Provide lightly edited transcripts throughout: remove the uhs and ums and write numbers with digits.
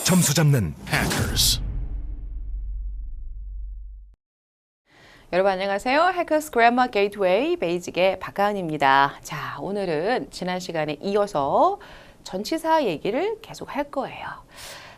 점수 잡는 Hackers. 여러분 안녕하세요. 해커스 그래머 게이트웨이 베이직의 박가은입니다. 자, 오늘은 지난 시간에 이어서 전치사 얘기를 계속 할 거예요.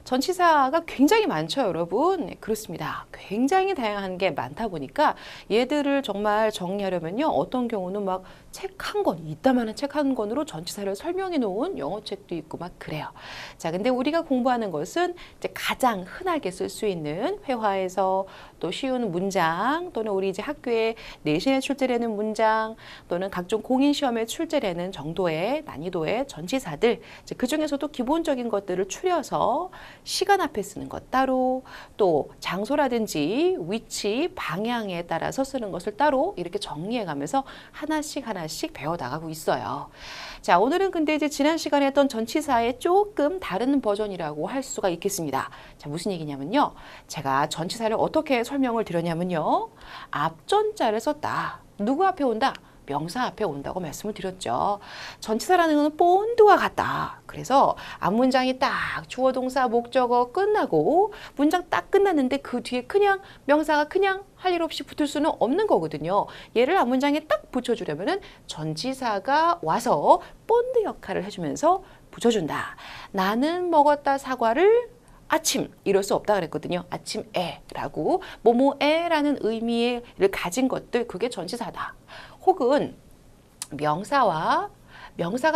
전치사가 굉장히 많죠, 여러분. 네, 그렇습니다. 굉장히 다양한 게 많다 보니까 얘들을 정말 정리하려면요. 어떤 경우는 막 책 한 권, 이따만한 책 한 권으로 전치사를 설명해 놓은 영어책도 있고 막 그래요. 자, 근데 우리가 공부하는 것은 이제 가장 흔하게 쓸 수 있는 회화에서 또 쉬운 문장 또는 우리 이제 학교에 내신에 출제되는 문장 또는 각종 공인시험에 출제되는 정도의 난이도의 전치사들 이제 그 중에서도 기본적인 것들을 추려서 시간 앞에 쓰는 것 따로 또 장소라든지 위치, 방향에 따라서 쓰는 것을 따로 이렇게 정리해 가면서 하나씩 배워나가고 있어요. 자, 오늘은 근데 이제 지난 시간에 했던 전치사의 조금 다른 버전이라고 할 수가 있겠습니다. 자, 무슨 얘기냐면요. 제가 전치사를 어떻게 설명을 드렸냐면요. 앞전자를 썼다. 누구 앞에 온다? 명사 앞에 온다고 말씀을 드렸죠. 전치사라는 것은 본드와 같다. 그래서 앞문장이 딱 주어 동사 목적어 끝나고 문장 딱 끝났는데 그 뒤에 그냥 명사가 그냥 할 일 없이 붙을 수는 없는 거거든요. 얘를 앞문장에 딱 붙여주려면은 전치사가 와서 본드 역할을 해주면서 붙여준다. 나는 먹었다 사과를 아침 이럴 수 없다 그랬거든요. 아침에라고 뭐뭐에라는 의미를 가진 것들 그게 전치사다. 혹은 명사가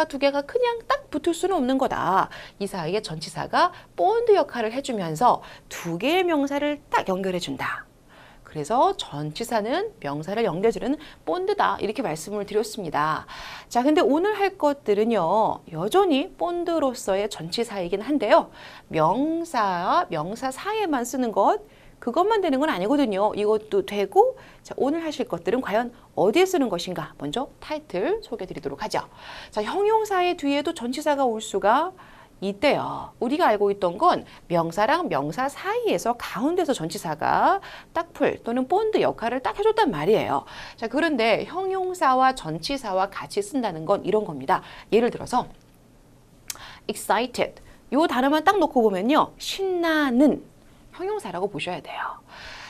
두 개가 그냥 딱 붙을 수는 없는 거다. 이 사이에 전치사가 본드 역할을 해주면서 두 개의 명사를 딱 연결해 준다. 그래서 전치사는 명사를 연결해주는 본드다. 이렇게 말씀을 드렸습니다. 자, 근데 오늘 할 것들은요. 여전히 본드로서의 전치사이긴 한데요. 명사 사이에만 쓰는 것 그것만 되는 건 아니거든요. 이것도 되고 자, 오늘 하실 것들은 과연 어디에 쓰는 것인가? 먼저 타이틀 소개해 드리도록 하죠. 자, 형용사의 뒤에도 전치사가 올 수가 있대요. 우리가 알고 있던 건 명사랑 명사 사이에서 가운데서 전치사가 딱풀 또는 본드 역할을 딱 해줬단 말이에요. 자, 그런데 형용사와 전치사와 같이 쓴다는 건 이런 겁니다. 예를 들어서 excited 이 단어만 딱 놓고 보면요. 신나는 형용사라고 보셔야 돼요.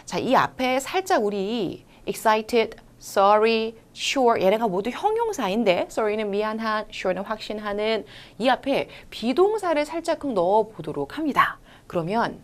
자, 이 앞에 살짝 우리 excited, sorry, sure 얘네가 모두 형용사인데 sorry는 미안한, sure는 확신하는 이 앞에 비동사를 살짝 넣어 보도록 합니다. 그러면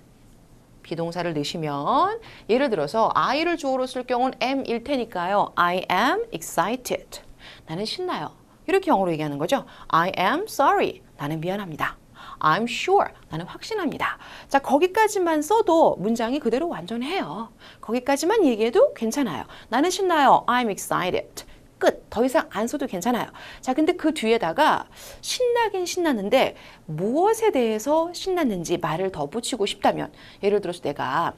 비동사를 넣으시면 예를 들어서 I를 주어로 쓸 경우는 am일 테니까요. I am excited. 나는 신나요. 이렇게 영어로 얘기하는 거죠. I am sorry. 나는 미안합니다. I'm sure. 나는 확신합니다. 자, 거기까지만 써도 문장이 그대로 완전해요. 거기까지만 얘기해도 괜찮아요. 나는 신나요. I'm excited. 끝. 더 이상 안 써도 괜찮아요. 자, 근데 그 뒤에다가 신나긴 신났는데 무엇에 대해서 신났는지 말을 더 붙이고 싶다면 예를 들어서 내가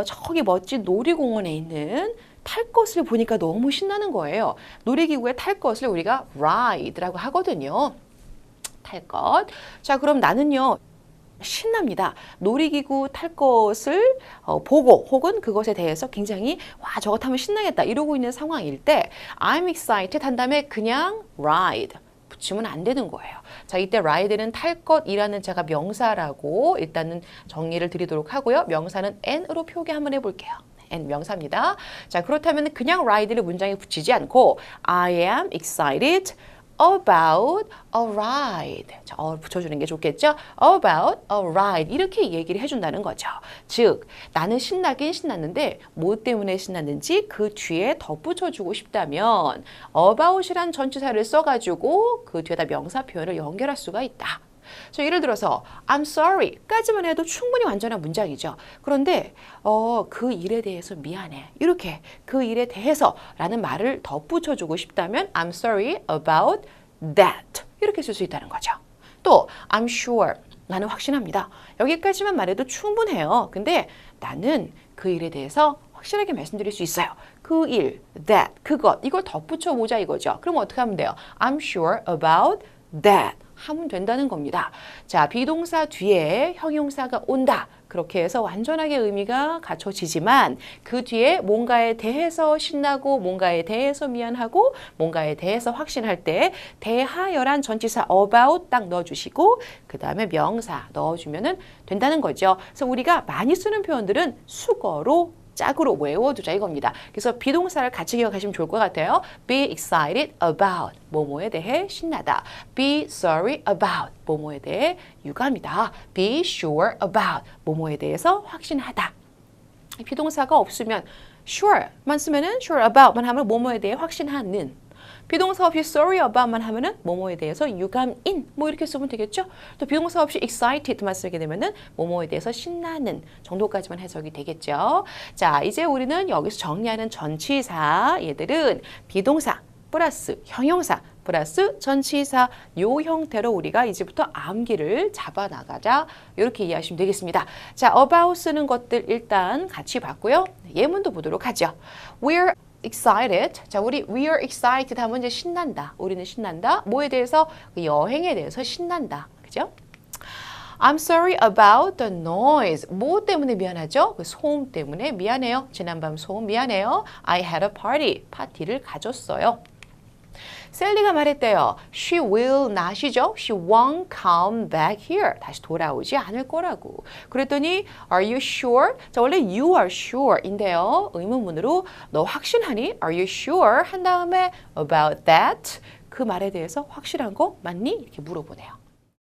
저기 멋진 놀이공원에 있는 탈 것을 보니까 너무 신나는 거예요. 놀이기구에 탈 것을 우리가 ride라고 하거든요. 탈 것. 자, 그럼 나는요. 신납니다. 놀이기구 탈 것을 보고 혹은 그것에 대해서 굉장히 와 저거 타면 신나겠다 이러고 있는 상황일 때 I'm excited 한 다음에 그냥 ride 붙이면 안 되는 거예요. 자, 이때 ride는 탈 것이라는 제가 명사라고 일단은 정리를 드리도록 하고요. 명사는 n으로 표기 한번 해볼게요. n 명사입니다. 자, 그렇다면 그냥 ride를 문장에 붙이지 않고 I am excited about a ride. 자, 붙여주는 게 좋겠죠? About a ride. 이렇게 얘기를 해준다는 거죠. 즉, 나는 신나긴 신났는데 뭐 때문에 신났는지 그 뒤에 덧붙여주고 싶다면 about이란 전치사를 써가지고 그 뒤에다 명사 표현을 연결할 수가 있다. 예를 들어서 I'm sorry 까지만 해도 충분히 완전한 문장이죠. 그런데 그 일에 대해서 미안해. 이렇게 그 일에 대해서 라는 말을 덧붙여주고 싶다면 I'm sorry about that 이렇게 쓸 수 있다는 거죠. 또 I'm sure 나는 확신합니다. 여기까지만 말해도 충분해요. 근데 나는 그 일에 대해서 확실하게 말씀드릴 수 있어요. 그 일, that, 그것 이걸 덧붙여보자 이거죠. 그럼 어떻게 하면 돼요? I'm sure about that 하면 된다는 겁니다. 자, 비동사 뒤에 형용사가 온다. 그렇게 해서 완전하게 의미가 갖춰지지만 그 뒤에 뭔가에 대해서 신나고 뭔가에 대해서 미안하고 뭔가에 대해서 확신할 때 대하여란 전치사 about 딱 넣어주시고 그 다음에 명사 넣어주면 된다는 거죠. 그래서 우리가 많이 쓰는 표현들은 수거로 짝으로 외워두자 이겁니다. 그래서 비동사를 같이 기억하시면 좋을 것 같아요. Be excited about 뭐뭐에 대해 신나다. Be sorry about 뭐뭐에 대해 유감이다. Be sure about 뭐뭐에 대해서 확신하다. 비동사가 없으면 sure만 쓰면은 sure about만 하면 뭐뭐에 대해 확신하는. 비동사 없이 sorry about만 하면은 뭐뭐에 대해서 유감인 뭐 이렇게 쓰면 되겠죠. 또 비동사 없이 excited만 쓰게 되면은 뭐뭐에 대해서 신나는 정도까지만 해석이 되겠죠. 자, 이제 우리는 여기서 정리하는 전치사 얘들은 비동사 플러스 형용사 플러스 전치사 요 형태로 우리가 이제부터 암기를 잡아나가자 이렇게 이해하시면 되겠습니다. 자, about 쓰는 것들 일단 같이 봤고요. 예문도 보도록 하죠. We're excited. 자, 우리 we are excited 하면 이제 신난다. 우리는 신난다. 뭐에 대해서? 그 여행에 대해서 신난다. 그죠? I'm sorry about the noise. 뭐 때문에 미안하죠? 그 소음 때문에 미안해요. 지난밤 소음 미안해요. I had a party. 파티를 가졌어요. 셀리가 말했대요. She will not이죠. She won't come back here. 다시 돌아오지 않을 거라고. 그랬더니 Are you sure? 자, 원래 you are sure인데요. 의문문으로 너 확신하니? Are you sure? 한 다음에 about that. 그 말에 대해서 확실한 거 맞니? 이렇게 물어보네요.